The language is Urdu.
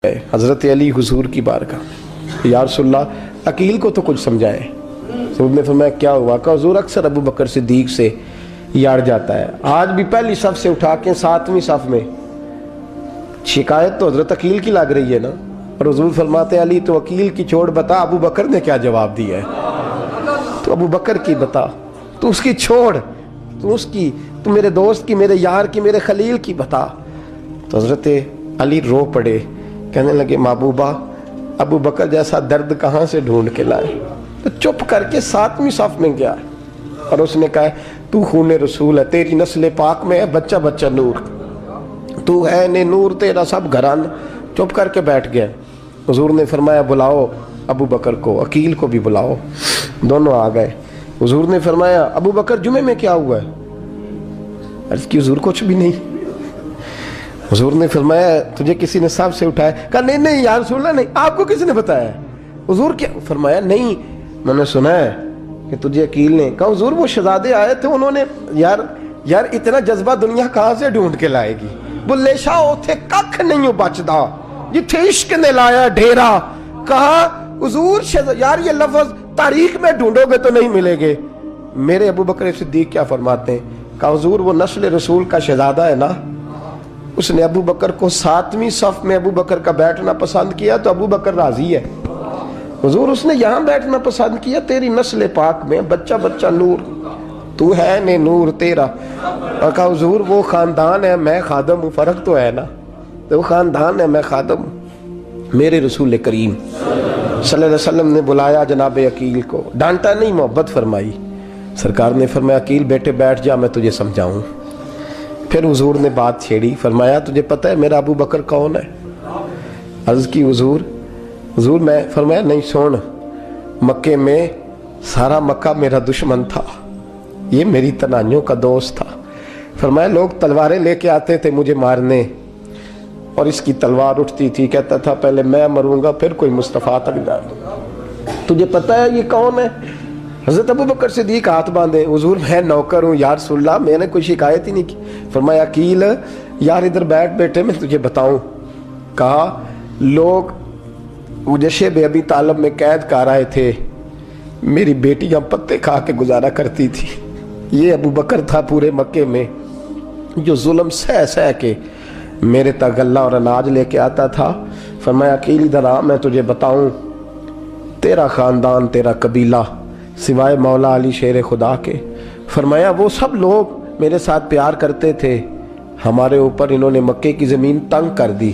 حضرت علی حضور کی بارگاہ یا رسول اللہ عقیل کو تو کچھ سمجھائے۔ حضور نے فرمایا کیا ہوا؟ کہ حضور اکثر ابو بکر صدیق سے یاڑ جاتا ہے، آج بھی پہلی صف سے اٹھا کے 7ویں صف میں۔ شکایت تو حضرت عقیل کی لگ رہی ہے نا، اور حضور فرماتے ہیں علی تو عقیل کی چھوڑ، بتا ابو بکر نے کیا جواب دیا ہے، تو ابو بکر کی بتا، تو اس کی چھوڑ، تو اس کی، تو میرے دوست کی، میرے یار کی، میرے خلیل کی بتا۔ تو حضرت علی رو پڑے، کہنے لگے محبوبہ ابو بکر جیسا درد کہاں سے ڈھونڈ کے لائے؟ تو چپ کر کے 7ویں صف میں گیا اور اس نے کہا تو خون رسول ہے، تیری نسل پاک میں ہے بچہ بچہ نور، تو ہے نے نور تیرا سب گھران۔ چپ کر کے بیٹھ گیا۔ حضور نے فرمایا بلاؤ ابو بکر کو، عقیل کو بھی بلاؤ۔ دونوں آ گئے۔ حضور نے فرمایا ابو بکر جمعے میں کیا ہوا ہے؟ عرض کی حضور کچھ بھی نہیں۔ حضور نے فرمایا تجھے کسی نے صف سے اٹھایا؟ کہا نہیں نہیں یا رسول اللہ نہیں، آپ کو کس نے بتایا؟ حضور کیا؟ فرمایا نہیں میں نے سنا ہے کہ تجھے عقیل نے کہا۔ حضور وہ شہزادے آئے تھے، انہوں نے یار اتنا جذبہ دنیا کہاں سے ڈھونڈ کے لائے گی؟ بلے شاہ اوتھے ککھ نہیں ہو بچدا جتھے عشق نے لایا ڈھیرا۔ کہا حضور یار یہ لفظ تاریخ میں ڈھونڈو گے تو نہیں ملے گے۔ میرے ابو بکر صدیق کیا فرماتے ہیں؟ کہا حضور وہ نسل رسول کا شہزادہ ہے نا، اس نے ابو بکر کو 7ویں صف میں ابو بکر کا بیٹھنا پسند کیا تو ابو بکر راضی ہے۔ حضور اس نے یہاں بیٹھنا پسند کیا، تیری نسل پاک میں بچہ بچہ نور، تو ہے نے نور تیرا۔ اور کہا حضور وہ خاندان ہے میں خادم ہوں، فرق تو ہے نا، تو وہ خاندان ہے میں خادم ہوں۔ میرے رسول کریم صلی اللہ علیہ وسلم نے بلایا جناب عقیل کو، ڈانٹا نہیں، محبت فرمائی۔ سرکار نے فرمایا عقیل بیٹے بیٹھ جا میں تجھے سمجھاؤں۔ پھر حضور نے بات چھیڑی، فرمایا تجھے پتہ ہے میرا ابو بکر کون ہے؟ عرض کی حضور میں، فرمایا نہیں سن، مکے میں سارا مکہ میرا دشمن تھا، یہ میری تنائیوں کا دوست تھا۔ فرمایا لوگ تلواریں لے کے آتے تھے مجھے مارنے، اور اس کی تلوار اٹھتی تھی، کہتا تھا پہلے میں مروں گا پھر کوئی مصطفیٰ تک جائے۔ تجھے پتہ ہے یہ کون ہے؟ حضرت ابو بکر صدیق ہاتھ باندھے، حضور میں نوکر ہوں یا رسول اللہ، میں نے کوئی شکایت ہی نہیں کی۔ فرمایا عقیل یار ادھر بیٹھ بیٹھے میں تجھے بتاؤں۔ کہا لوگ جشع ابی طالب میں قید کر آئے تھے، میری بیٹیاں پتے کھا کے گزارا کرتی تھی، یہ ابو بکر تھا پورے مکے میں جو ظلم سہ کے میرے تک غلہ اور اناج لے کے آتا تھا۔ فرمایا عقیل ادھر آ میں تجھے بتاؤں، تیرا خاندان تیرا قبیلہ سوائے مولا علی شیر خدا کے، فرمایا وہ سب لوگ میرے ساتھ پیار کرتے تھے، ہمارے اوپر انہوں نے مکے کی زمین تنگ کر دی،